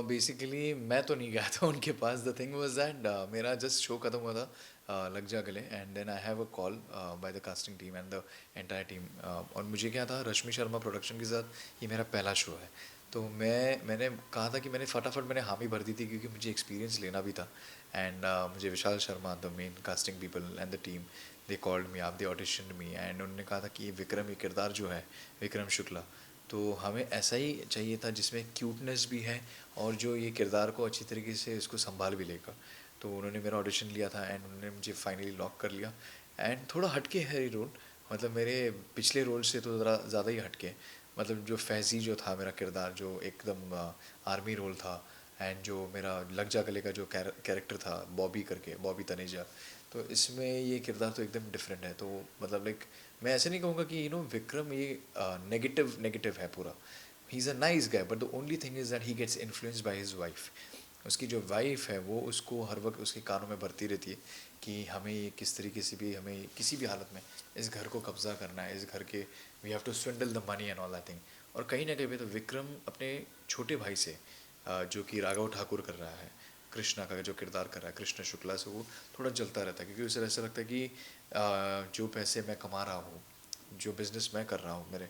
Basically मैं तो नहीं गया था उनके पास। द थिंग वाज दैट मेरा जस्ट शो खत्म हुआ था Lag Jaa Gale, and then I have a call by the casting team and the entire team. और मुझे क्या था, रश्मि शर्मा प्रोडक्शन के साथ ये मेरा पहला शो है। तो मैंने कहा था कि मैंने फटाफट मैंने हामी भर दी थी क्योंकि मुझे एक्सपीरियंस लेना भी था। एंड मुझे Vishal Sharma, the main casting people and the team, they called me, आप दे ऑडिशन मी, एंड उन्होंने कहा था कि ये विक्रम, ये किरदार जो है विक्रम शुक्ला, तो हमें ऐसा ही चाहिए था जिसमें क्यूटनेस भी है और जो ये किरदार को अच्छी तरीके से इसको संभाल भी लेगा। तो उन्होंने मेरा ऑडिशन लिया था एंड उन्होंने मुझे फाइनली लॉक कर लिया। एंड थोड़ा हटके है ये रोल, मतलब मेरे पिछले रोल से तो ज़रा ज़्यादा ही हटके। मतलब जो फैज़ी जो था मेरा किरदार, जो एकदम आर्मी रोल था, एंड जो मेरा लग जा गले का जो कैरेक्टर था बॉबी करके, बॉबी तनेजा, तो इसमें ये किरदार तो एकदम डिफरेंट है। तो मतलब लाइक मैं ऐसे नहीं कहूँगा कि विक्रम ये नेगेटिव नेगेटिव है पूरा। He is a nice guy, but the only thing is that he gets influenced by his wife. उसकी जो वाइफ है वो उसको हर वक्त उसके कानों में भरती रहती है कि हमें ये किस तरीके से भी, हमें किसी भी हालत में इस घर को कब्ज़ा करना है, इस घर के we have to swindle the money and all that thing. और कहीं ना कहीं पे तो विक्रम अपने छोटे भाई से जो कि राघव ठाकुर कर रहा है, कृष्णा का जो किरदार कर रहा है कृष्ण शुक्ला से, वो थोड़ा जलता रहता है क्योंकि उसे ऐसा लगता है कि जो पैसे मैं कमा रहा हूँ, जो बिज़नेस मैं कर रहा हूँ, मेरे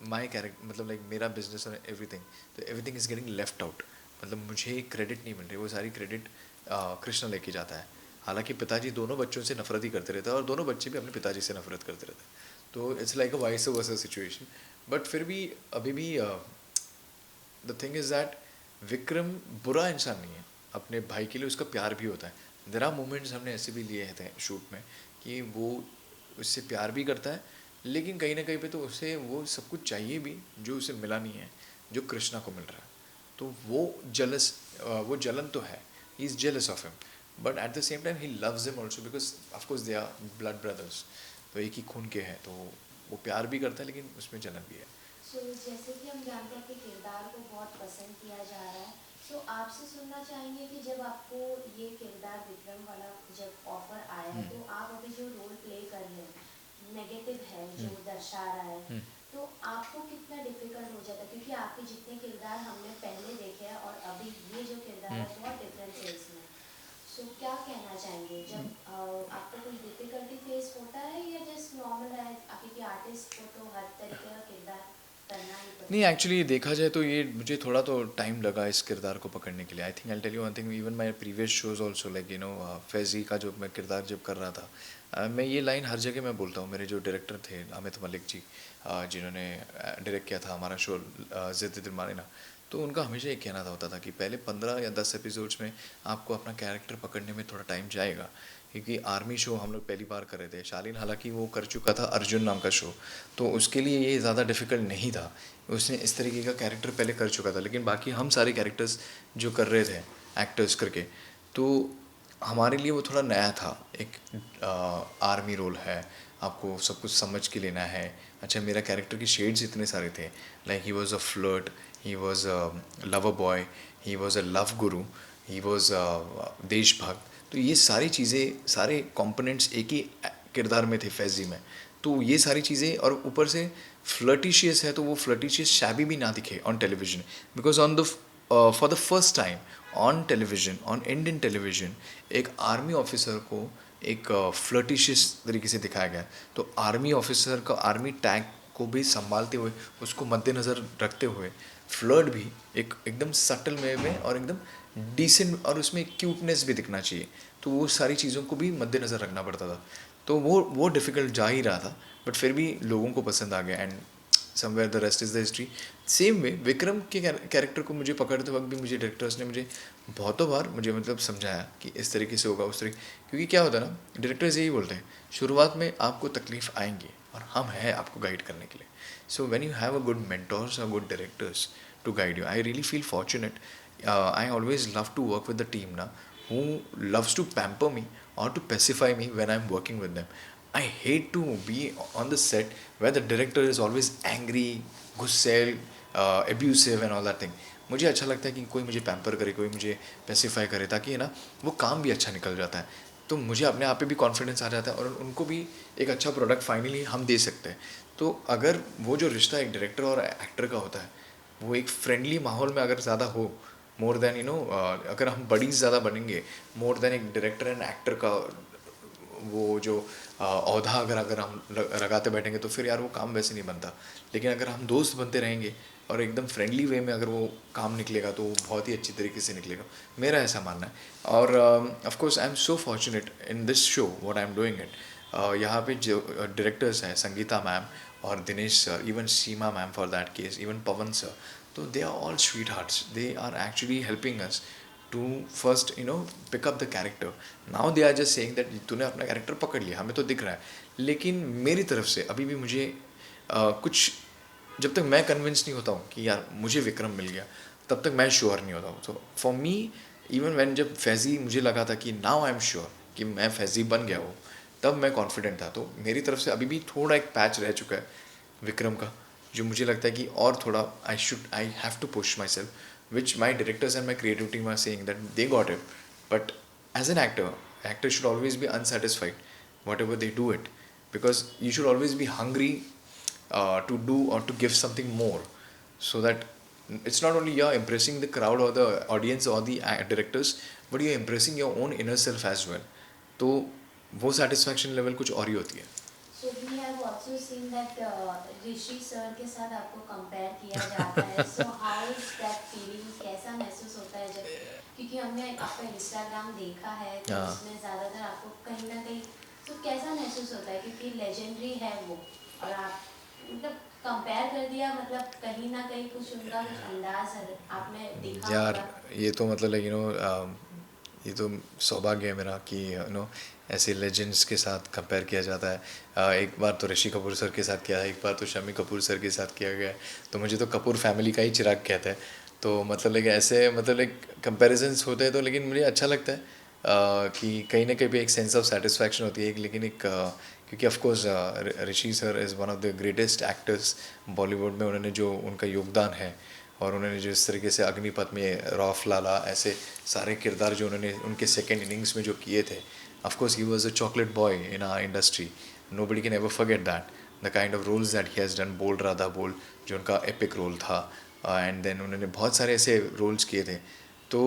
माई कैरेक्टर, मतलब लाइक मेरा बिजनेस और एवरीथिंग, तो everything is getting left out. मतलब मुझे क्रेडिट नहीं मिल रही, वो सारी क्रेडिट कृष्णा लेके जाता है। हालांकि पिताजी दोनों बच्चों से नफरत ही करते रहते हैं और दोनों बच्चे भी अपने पिताजी से नफरत करते रहते हैं। तो it's like a vice versa situation. But फिर भी अभी भी the thing is that Vikram बुरा इंसान नहीं है, अपने भाई के लिए उसका प्यार भी होता है। देयर आर मोमेंट्स हमने ऐसे भी लिए थे शूट में कि वो उससे प्यार भी करता है, लेकिन कहीं ना कहीं पे तो उसे वो सब कुछ चाहिए भी जो उसे मिला नहीं है, जो कृष्णा को मिल रहा है। तो वो जलस, वो जलन तो है, he is jealous of him, but at the same time he loves him also because of course they are blood brothers, तो एक ही खून के हैं, तो वो प्यार भी करता है लेकिन उसमें जलन भी है। सो जैसे कि हम जानते हैं कि किरदार को बहुत पसंद किया जा रहा है, तो आपसे सुनना चाहेंगे कि जब आपको ये किरदार विक्रम वाला जब ऑफर आया है, तो आप अभी जो रोल प्ले कर रहे हैं नेगेटिव है जो दर्शा रहा है, तो आपको कितना डिफिकल्ट हो जाता है, क्योंकि आपके जितने किरदार हमने पहले देखे हैं और अभी ये जो किरदार है बहुत डिफरेंस है इसमें। सो क्या कहना चाहेंगे जब आपको कोई डिफिकल्टी फेस होता है या जस्ट नॉर्मल है, क्योंकि आर्टिस्ट को तो हर तरीके का किरदार करना ही नहीं, पड़ता है। एक्चुअली देखा जाए तो ये मुझे थोड़ा तो टाइम लगा इस किरदार को पकड़ने के लिए। I think I tell you one thing, even my previous shows also, like Faizi का जो मैं किरदार जब कर रहा था, मैं ये लाइन हर जगह मैं बोलता हूँ। मेरे जो डायरेक्टर थे अमित मलिक जी, जिन्होंने डायरेक्ट किया था हमारा शो ज़िद दिल मानिना, तो उनका हमेशा ये कहना था होता था कि पहले 15 या 10 एपिसोड्स में आपको अपना कैरेक्टर पकड़ने में थोड़ा टाइम जाएगा, क्योंकि आर्मी शो हम लोग पहली बार कर रहे थे। शालीन हालांकि वो कर चुका था अर्जुन नाम का शो, तो उसके लिए ये ज़्यादा डिफ़िकल्ट नहीं था, उसने इस तरीके का कैरेक्टर पहले कर चुका था। लेकिन बाकी हम सारे कैरेक्टर्स जो कर रहे थे एक्टर्स करके, तो हमारे लिए वो थोड़ा नया था। एक आर्मी रोल है, आपको सब कुछ समझ के लेना है। अच्छा, मेरा कैरेक्टर की शेड्स इतने सारे थे, like he was a flirt, he was a lover boy, he was a love Guru, he was देशभक्त। तो ये सारी चीज़ें, सारे कंपोनेंट्स एक ही किरदार में थे फैज़ी में। तो ये सारी चीज़ें, और ऊपर से फ्लर्टिशियस है, तो वो फ्लर्टिशियस शैबी भी ना दिखे on television, because on the for the first time on television, on Indian television, एक आर्मी ऑफिसर को एक फ्लर्टिशियस तरीके से दिखाया गया। तो आर्मी ऑफिसर का आर्मी टैग को भी संभालते हुए, उसको मद्देनज़र रखते हुए, फ्लर्ट भी एक एकदम सटल वे में और एकदम डिसेंट, और उसमें क्यूटनेस भी दिखना चाहिए। तो वो सारी चीज़ों को भी मद्देनज़र रखना पड़ता था। तो वो डिफ़िकल्ट जा ही रहा था, बट फिर भी लोगों को पसंद आ गया, and somewhere the rest is the history. Same way Vikram के कैरेक्टर को मुझे पकड़ते वक्त भी मुझे डायरेक्टर्स ने मुझे बहुतों बार मुझे मतलब समझाया कि इस तरीके से होगा, उस तरीके, क्योंकि क्या होता है ना, डायरेक्टर्स यही बोलते हैं शुरुआत में आपको तकलीफ आएंगी और हम हैं आपको गाइड करने के लिए। So when you have a good mentors और good directors to guide you, I really feel fortunate. I always love to work with the team now, who loves to pamper me or to pacify me when I'm working with them. I hate to be on the set where the director is always angry, गुस्सैल, abusive and all that thing. मुझे अच्छा लगता है कि कोई मुझे pamper करे, कोई मुझे पेसिफाई करे, ताकि ना वो काम भी अच्छा निकल जाता है। तो मुझे अपने आप पे भी कॉन्फिडेंस आ जाता है और उनको भी एक अच्छा प्रोडक्ट फाइनली हम दे सकते हैं। तो अगर वो जो रिश्ता एक डायरेक्टर और एक्टर का होता है, वो एक फ्रेंडली माहौल में अगर ज़्यादा हो, मोर देन अगर हम बड़ी ज़्यादा बनेंगे, मोर देन एक डायरेक्टर एंड एक्टर का वो जो औहदा अगर अगर हम लगाते बैठेंगे तो फिर यार वो काम वैसे नहीं बनता। लेकिन अगर हम दोस्त बनते रहेंगे और एकदम फ्रेंडली वे में अगर वो काम निकलेगा तो वो बहुत ही अच्छी तरीके से निकलेगा, मेरा ऐसा मानना है। और of course I am so fortunate in this show what I am doing it. यहाँ पे जो डायरेक्टर्स हैं, संगीता मैम और Dinesh sir, even Seema ma'am for that case, even Pawan sir, तो they are all sweet hearts, they are actually helping us to first pick up the character. Now they are just saying that तूने अपना character पकड़ लिया, हमें तो दिख रहा है। लेकिन मेरी तरफ से अभी भी मुझे कुछ, जब तक मैं कन्विंस नहीं होता हूँ कि यार मुझे विक्रम मिल गया, तब तक मैं श्योर नहीं होता हूँ। तो फॉर मी, इवन व्हेन जब फैज़ी मुझे लगा था कि नाउ आई एम श्योर कि मैं फैज़ी बन गया हूँ, तब मैं कॉन्फिडेंट था। तो मेरी तरफ से अभी भी थोड़ा एक पैच रह चुका है विक्रम का, जो मुझे लगता है कि और थोड़ा I have to push myself, which my directors and my creative team are saying that they got it. But as an actor should always be unsatisfied whatever they do it, because you should always be hungry to do or to give something more, so that it's not only you're impressing the crowd or the audience or the directors, but you're impressing your own inner self as well. तो वो satisfaction level कुछ और ही होती है। So we have also seen that Rishi sir के साथ आपको compare किया जाता है, so how is that feeling, कैसा महसूस होता है जब, क्योंकि हमने आपका इंस्टाग्राम देखा है तो हाँ। उसमें ज़्यादातर आपको कहीं ना कहीं, तो कैसा महसूस होता है क्योंकि लेजेंडरी है वो, और आप मतलब कंपेयर कर दिया, मतलब कहीं ना कहीं कुछ उनका कुछ अंदाज है आपने देखा यार होगा। ये तो मतलब ये तो सौभाग्य है मेरा कि ऐसे लेजेंड्स के साथ कंपेयर किया जाता है। एक बार तो ऋषि कपूर सर के साथ किया है, एक बार तो शम्मी कपूर सर के साथ किया गया है। तो मुझे तो कपूर फैमिली का ही चिराग कहते हैं। तो मतलब ऐसे मतलब कंपेरिजन्स होते हैं, तो लेकिन मुझे अच्छा लगता है कि कहीं ना कहीं पे एक सेंस ऑफ सेटिस्फैक्शन होती है एक, लेकिन एक क्योंकि of course Rishi sir is one of the greatest actors Bollywood में। उन्होंने जो उनका योगदान है, और उन्होंने जो इस तरीके से अग्निपथ में, रौफ लाला, ऐसे सारे किरदार जो उन्होंने उनके सेकेंड इनिंग्स में जो किए थे, of course he was a chocolate boy in our industry. Nobody can ever forget that the kind of roles that he has done. Bol Radha Bol जो उनका एपिक रोल था, एंड देन उन्होंने बहुत सारे ऐसे रोल्स किए थे। तो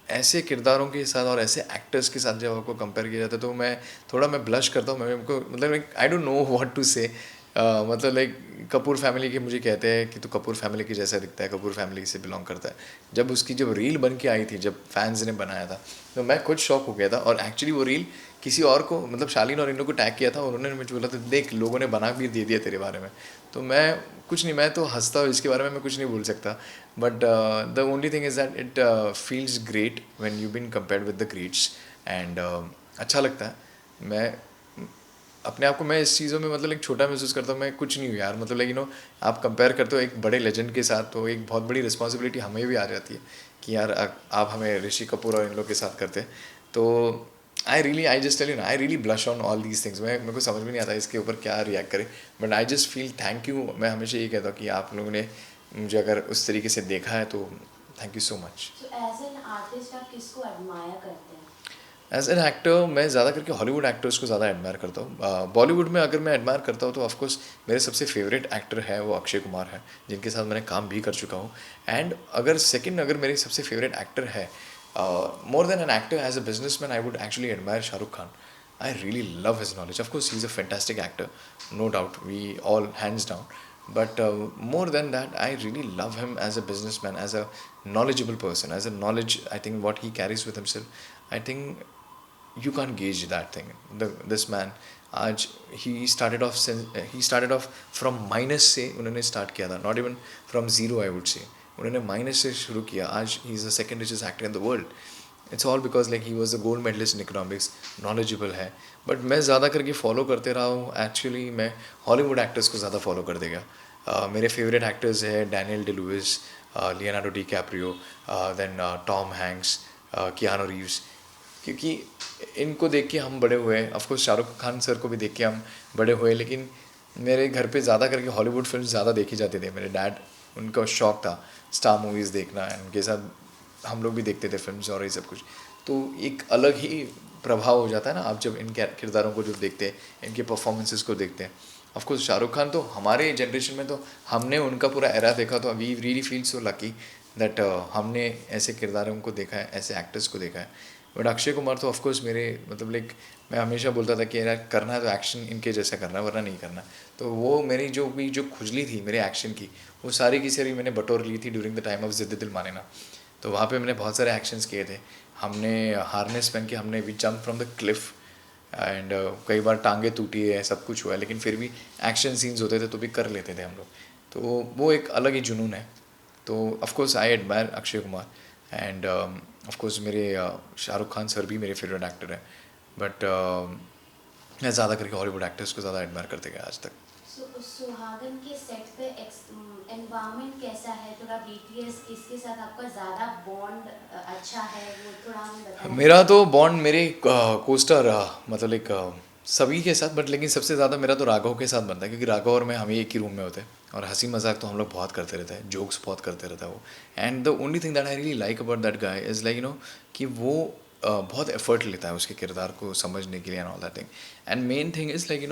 ऐसे किरदारों के साथ और ऐसे एक्टर्स के साथ जब आपको कंपेयर किया जाता है, तो मैं ब्लश करता हूँ। मैं मतलब I don't know what to say. मतलब कपूर फैमिली के मुझे कहते हैं कि तू कपूर फैमिली की जैसा दिखता है, कपूर फैमिली से बिलोंग करता है। जब रील बन के आई थी, जब फैंस ने बनाया था, तो मैं खुद शॉक हो गया था। और एक्चुअली वो रील किसी और को, मतलब शालीन और इन लोगों को टैग किया था, और उन्होंने मुझे बोला था देख लोगों ने बना भी दे दिया तेरे बारे में। तो मैं कुछ नहीं, मैं तो हंसता हूँ इसके बारे में, मैं कुछ नहीं बोल सकता। But the only thing is that it feels great when you been compared with the greats, and अच्छा लगता है। मैं अपने आप को, मैं इस चीज़ों में मतलब छोटा महसूस करता हूँ। मैं कुछ नहीं हूँ यार, मतलब आप कंपेयर करते हो एक बड़े लेजेंड के साथ, तो एक बहुत बड़ी रिस्पॉन्सिबिलिटी हमें भी आ जाती है कि यार आप हमें ऋषि कपूर और इन लोग के साथ करते हैं। तो आई जस्ट टेल यू ना, I really blush on all these things. मेरे को समझ में नहीं आता इसके ऊपर क्या रिएक्ट करें, but I just feel thank you. मैं हमेशा ये कहता हूँ कि आप लोगों ने मुझे अगर उस तरीके से देखा है तो thank you so much. So as an artist आप किसको admire करते हैं? एज एन एक्टर मैं ज़्यादा करके हॉलीवुड एक्टर्स को ज़्यादा एडमायर करता हूँ। बॉलीवुड में अगर मैं एडमायर करता हूँ तो ऑफकोर्स मेरे सबसे फेवरेट एक्टर है वो अक्षय कुमार है, जिनके साथ मैंने काम भी कर चुका हूँ। एंड अगर मेरे सबसे फेवरेट एक्टर है, more than an actor, as a businessman I would actually admire Shahrukh Khan. I really love his knowledge. Of course he is a fantastic actor, no doubt, we all hands down. But more than that, I really love him as a businessman, as a knowledgeable person, as a knowledge. I think what he carries with himself, I think you can't gauge that thing. This man, आज he started off from minus से उन्होंने start किया था, not even from zero I would say. उन्होंने minus से शुरू किया, आज he is the second richest actor in the world. It's all because he was a gold medalist in economics, knowledgeable है। बट मैं ज़्यादा करके फॉलो करते रहा हूँ, एक्चुअली मैं हॉलीवुड एक्टर्स को ज़्यादा फॉलो कर देगा। मेरे फेवरेट एक्टर्स हैं Daniel Day Lewis, Leonardo DiCaprio, then Tom Hanks, Keanu Reeves, क्योंकि इनको देख के हम बड़े हुए। ऑफकोर्स शाहरुख खान सर को भी देख के हम बड़े हुए, लेकिन मेरे घर पे ज़्यादा करके हॉलीवुड फिल्म ज़्यादा देखी जाती थी। मेरे डैड, उनका शौक था स्टार मूवीज़ देखना, उनके साथ हम लोग भी देखते थे फिल्म्स और ये सब कुछ। तो एक अलग ही प्रभाव हो जाता है ना आप जब इन किरदारों को जो देखते हैं, इनके परफॉर्मेंसेस को देखते हैं। ऑफकोर्स शाहरुख खान तो हमारे जनरेशन में तो हमने उनका पूरा एरा देखा, तो we really feel so lucky that हमने ऐसे किरदारों को देखा है, ऐसे एक्टर्स को देखा है. बट अक्षय कुमार तो ऑफकोर्स मेरे मतलब लाइक मैं हमेशा बोलता था कि यार करना है तो एक्शन इनके जैसा करना है वरना नहीं करना. तो वो मेरी जो खुजली थी मेरे एक्शन की, वो सारी की सारी मैंने बटोर ली थी ड्यूरिंग द टाइम ऑफ जिद्द दिल मानेना. तो वहाँ पे मैंने बहुत सारे एक्शंस किए थे. हमने हार्नेस पहन के हमने we jump from the cliff and कई बार टांगे टूटी है, सब कुछ हुआ है, लेकिन फिर भी एक्शन सीन्स होते थे तो भी कर लेते थे हम लोग. तो वो एक अलग ही जुनून है. तो of course I admire Akshay Kumar end of course मेरे शाहरुख खान सर भी मेरे फेवरेट एक्टर हैं. बट मैं ज़्यादा करके हॉलीवुड एक्टर्स को ज़्यादा एडमायर करते गया आज तक. सुहागन के सेट पे एनवायरनमेंट कैसा है, थोड़ा बीटीएस किसके साथ आपका ज़्यादा बॉन्ड अच्छा है, वो थोड़ा हमें बताएं. मेरा तो बॉन्ड मेरे कोस्टर मतलब एक सभी के साथ, बट लेकिन सबसे ज़्यादा मेरा तो राघव के साथ बनता है, क्योंकि राघव और मैं हम ही एक ही रूम में होते हैं और हंसी मजाक तो हम लोग बहुत करते रहते हैं, जोक्स बहुत करते रहता है वो. And the only thing that I really like about that guy is like कि वो बहुत एफर्ट लेता है उसके किरदार को समझने के लिए and all that thing. And main thing is like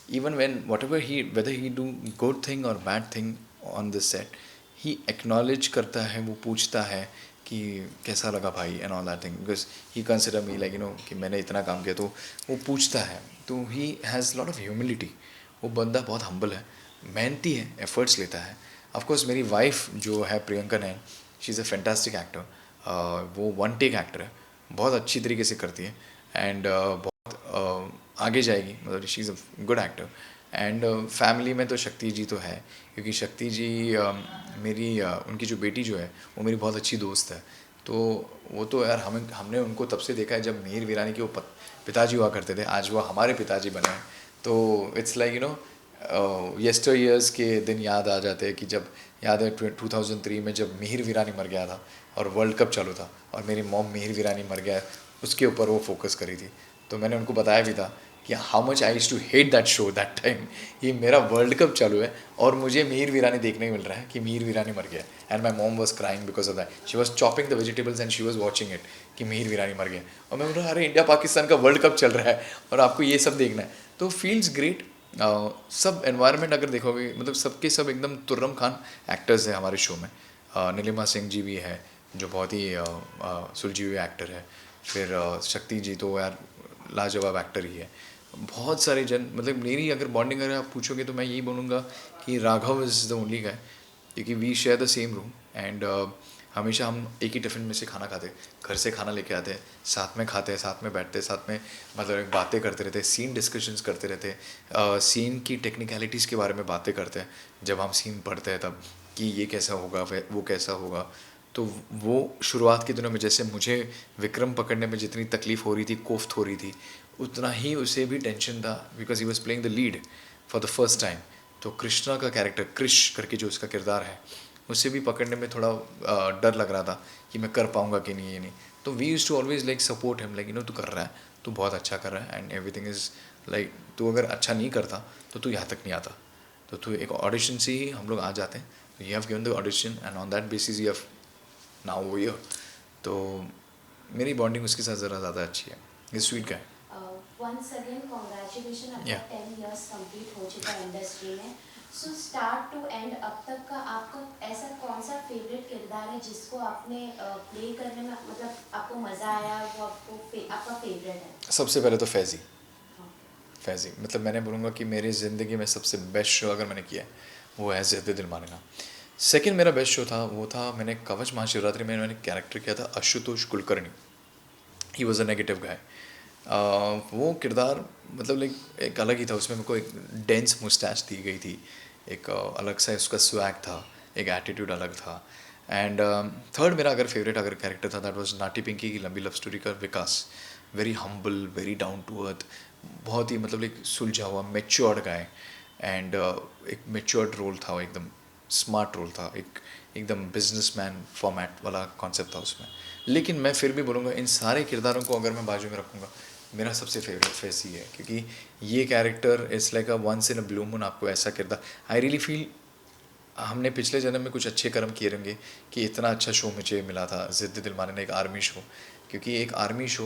even when whatever he whether he do good thing और bad thing on this set, he acknowledge करता है, वो पूछता है कि कैसा लगा भाई and all that thing, because he consider me like कि मैंने इतना काम किया, तो वो पूछता है. तो he has lot of humility. वो बंदा बहुत हम्बल है, मेहनती है, एफर्ट्स लेता है. ऑफकोर्स मेरी वाइफ जो है Priyanka Nain, she is a fantastic actor. वो वन टेक एक्टर है, बहुत अच्छी तरीके से करती है एंड बहुत आगे जाएगी, मतलब she is a good actor. And family में तो शक्ति जी तो है, क्योंकि शक्ति जी मेरी उनकी जो बेटी जो है वो मेरी बहुत अच्छी दोस्त है. तो वो तो यार हमने उनको तब से देखा है जब मिहिर वीरानी के वो पिताजी हुआ करते थे, आज वो हमारे पिताजी बने हैं. तो इट्स लाइक येस्टर ईयर्स के दिन याद आ जाते हैं कि जब याद है 2003 में जब मिहिर वीरानी मर गया था और वर्ल्ड कप चालू था और मेरी मॉम मिहिर वीरानी मर गया, उसके ऊपर वो फोकस करी थी. तो मैंने उनको बताया भी था कि how much I used to hate that show that time. ये मेरा वर्ल्ड कप चालू है और मुझे मिहिर वीरानी देखने मिल रहा है कि मिहिर वीरानी मर गया. And my mom was crying because of that. She was chopping the vegetables and she was watching it कि मिहिर वीरानी मर गया. और मैं बोल रहा अरे इंडिया पाकिस्तान का वर्ल्ड कप चल रहा है और आपको ये सब देखना है. तो फील्स ग्रेट. सब एनवायरनमेंट अगर देखोगे, मतलब सबके सब एकदम तुर्रम खान एक्टर्स हैं हमारे शो में. नीलिमा सिंह जी भी है जो बहुत ही सुलझी हुई एक्टर है. फिर शक्ति जी तो यार लाजवाब एक्टर ही है. बहुत सारे जन, मतलब मेरी अगर बॉन्डिंग अगर आप पूछोगे तो मैं यही बोलूँगा कि Raghav is the only guy, क्योंकि we share the same room and हमेशा हम एक ही टिफ़िन में से खाना खाते, घर से खाना लेके आते हैं, साथ में खाते हैं, साथ में बैठते हैं, साथ में मतलब बातें करते रहते हैं, सीन डिस्कशंस करते रहते हैं, सीन की टेक्निकलिटीज़ के बारे में बातें करते हैं जब हम सीन पढ़ते हैं तब, कि ये कैसा होगा वो कैसा होगा. तो वो शुरुआत के दिनों में जैसे मुझे विक्रम पकड़ने में जितनी तकलीफ़ हो रही थी, कोफ्त हो रही थी, उतना ही उसे भी टेंशन था, because he was playing the lead for the first time. तो कृष्णा का कैरेक्टर, क्रिश करके जो उसका किरदार है, उसे भी पकड़ने में थोड़ा डर लग रहा था कि मैं कर पाऊँगा कि नहीं, ये नहीं. तो we use to always like support him, like तू कर रहा है, तू बहुत अच्छा कर रहा है एंड एवरीथिंग इज़ लाइक, तू अगर अच्छा नहीं करता तो तू यहाँ तक नहीं आता. तो तू एक ऑडिशन से ही हम लोग आ जाते हैं. तो you have given the audition and on that basis you have now वो ईयर. तो मेरी बॉन्डिंग उसके साथ ज़रा ज़्यादा अच्छी है. ये स्वीट का है. वंस अगेन कॉन्ग्रेचुलेशन, आपका Yeah. 10 इयर्स कंप्लीट हो चुका है इंडस्ट्री में. सो स्टार्ट टू एंड अब तक का आपका ऐसा कौन सा फेवरेट किरदार है जिसको आपने प्ले करने में मतलब आपको मज़ा आया, वो आपका फेवरेट है? सबसे पहले तो फैज़ी. हाँ. फैज़ी मतलब मैंने बोलूँगा कि मेरी ज़िंदगी में सबसे बेस्ट शो अगर मैंने किया है वो है ज़िद्द दिल मानेगा. सेकंड मेरा बेस्ट शो था वो था, मैंने कवच महाशिवरात्रि में मैंने कैरेक्टर किया था Ashutosh Kulkarni. He was a negative guy. वो किरदार मतलब लाइक एक अलग ही था. उसमें मेरे को एक डेंस मुस्टैच दी गई थी, एक अलग सा उसका स्वैग था, एक एटीट्यूड अलग था. एंड थर्ड मेरा अगर फेवरेट अगर कैरेक्टर था दैट वाज नाटी पिंकी की लंबी लव स्टोरी का Vikas. Very humble, very down to earth, बहुत ही मतलब एक सुलझा हुआ मेच्योर्ड गाय. एंड एक मेच्योर्ड रोल था वो, एकदम स्मार्ट रोल था, एक एकदम बिजनेसमैन फॉर्मेट वाला कॉन्सेप्ट था उसमें. लेकिन मैं फिर भी बोलूँगा इन सारे किरदारों को अगर मैं बाजू में रखूँगा, मेरा सबसे फेवरेट फैज़ी है, क्योंकि ये character it's like a once in a blue moon. आपको ऐसा किरदार, आई रियली फील हमने पिछले जन्म में कुछ अच्छे कर्म किए रहेंगे कि इतना अच्छा शो मुझे मिला था ज़िद्द दिल मानेना, एक आर्मी शो. क्योंकि एक आर्मी शो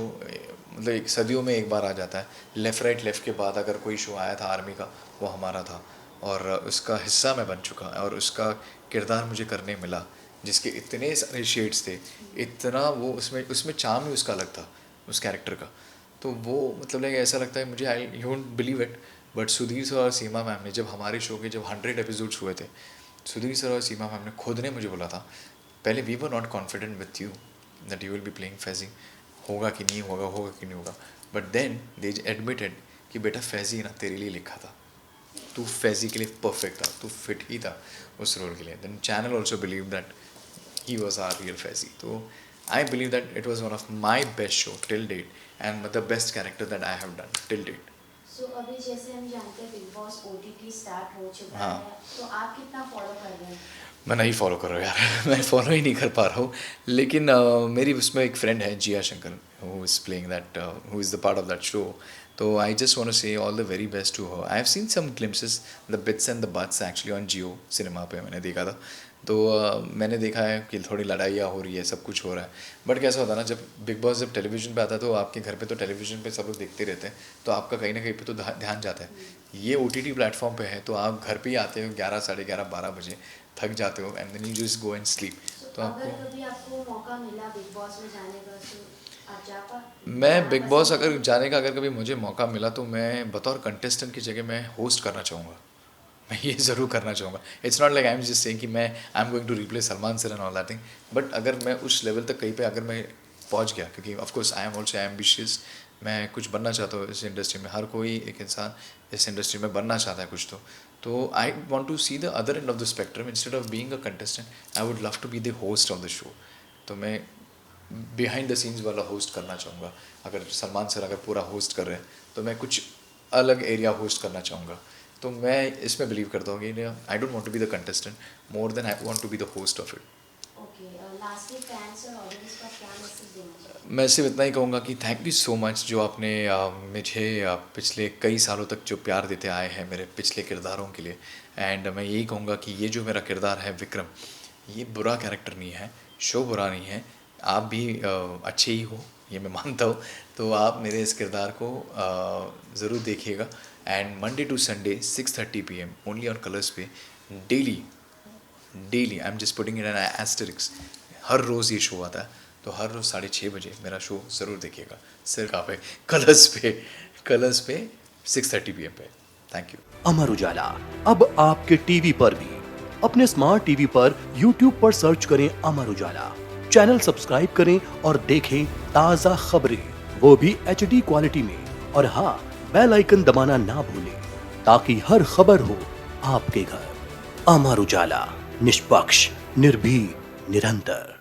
मतलब एक सदियों में एक बार आ जाता है. लेफ़्ट राइट लेफ़्ट के बाद अगर कोई शो आया था आर्मी का, वो हमारा था और उसका हिस्सा मैं बन चुका और उसका किरदार मुझे करने मिला. जिसके इतने सारे शेड्स थे, इतना वो उसमें उसमें चार्म ही उसका अलग था उस कैरेक्टर का। तो वो मतलब लाइक ऐसा लगता है मुझे, I you won't believe it, but Sudhir sir और सीमा मैम ने जब हमारे शो के जब 100 एपिसोड्स हुए थे, सुधीर सर और सीमा मैम ने खुद ने मुझे बोला था, पहले we were not confident with you that you will be playing Faizi, होगा कि नहीं होगा, होगा कि नहीं होगा, बट देन दे एडमिटेड कि बेटा फैजी ना तेरे लिए लिखा था, तू फैजी के लिए परफेक्ट था, तू फिट ही था उस रोल के लिए। Then channel also believe that he was our real Fezzi. So I believe that it was one of my best show till date and the best character that I have done till date. सो अभी जैसे हम जानते हैं big boss OTT start हो चुका हाँ। है, तो आप कितना फॉलो कर रहे हैं? मैं नहीं फॉलो कर रहा हूँ यार मैं फॉलो ही नहीं कर पा रहा हूँ, लेकिन मेरी उसमें एक फ्रेंड है Jiya Shankar, who is playing that, who is the part of that show, तो I just want to say all the very best to her. I have seen some glimpses, the bits and the buts actually on Jio Cinema पे मैंने देखा था, तो मैंने देखा है कि थोड़ी लड़ाइयाँ हो रही है, सब कुछ हो रहा है, बट कैसा होता है ना, जब बिग बॉस जब टेलीविज़न पे आता है तो आपके घर पे तो टेलीविज़न पे सब लोग देखते रहते हैं, तो आपका कहीं ना कहीं पे तो ध्यान जाता है। ये OTT प्लेटफॉर्म पे है तो आप घर पे ही आते हो 11, साढ़े 11, 12 बजे, थक जाते हो and then you just go and sleep. तो अगर आपको, कभी आपको मौका मिला बिग बॉस में जाने का, तो आप मैं बिग बॉस अगर जाने का अगर कभी मुझे मौका मिला तो मैं बतौर कंटेस्टेंट की जगह मैं होस्ट करना चाहूँगा, मैं ये ज़रूर करना चाहूँगा। It's not like I am just saying कि मैं I am going to replace Salman sir and all that thing, but अगर मैं उस लेवल तक कहीं पे अगर मैं पहुँच गया, क्योंकि of course I am also ambitious, मैं कुछ बनना चाहता हूँ इस इंडस्ट्री में, हर कोई एक इंसान इस इंडस्ट्री में बनना चाहता है कुछ, तो I want to see the other end of the spectrum instead of being a contestant I would love to be the host of the show. तो मैं बिहाइंड द सीन्स वाला होस्ट करना चाहूँगा। अगर सलमान सर अगर पूरा होस्ट कर रहे हैं तो मैं कुछ अलग एरिया होस्ट करना चाहूँगा। तो मैं इसमें बिलीव करता हूँ कि I don't want to be the contestant more than I want to be the host of it. Okay, lastly fans और ऑडियंस को क्या मैसेज देना चाहिए? मैं सिर्फ इतना ही कहूँगा कि थैंक यू सो मच जो आपने मुझे पिछले कई सालों तक जो प्यार देते आए हैं मेरे पिछले किरदारों के लिए, एंड मैं यही कहूँगा कि ये जो मेरा किरदार है विक्रम, ये बुरा कैरेक्टर नहीं है, शो बुरा नहीं है, आप भी अच्छे ही हो ये मैं मानता हूँ, तो आप मेरे इस किरदार को ज़रूर देखिएगा। And Monday to Sunday 6:30 PM only on Colors पे, daily I am just putting it an asterisks, हर रोज़ ये शो आता है, तो हर रोज़ 6:30 बजे मेरा शो ज़रूर देखिएगा, सिर्फ कहाँ पे, कलर्स पे 6:30 PM पे। Thank you. अमर उजाला अब आपके टीवी पर भी। अपने स्मार्ट टीवी पर YouTube पर सर्च करें अमर उजाला, चैनल सब्सक्राइब करें और देखें ताज़ा खबरें, वो भी HD क्वालिटी में। और हाँ, बेल आइकन दबाना ना भूलें ताकि हर खबर हो आपके घर। अमर उजाला, निष्पक्ष, निर्भीक, निरंतर।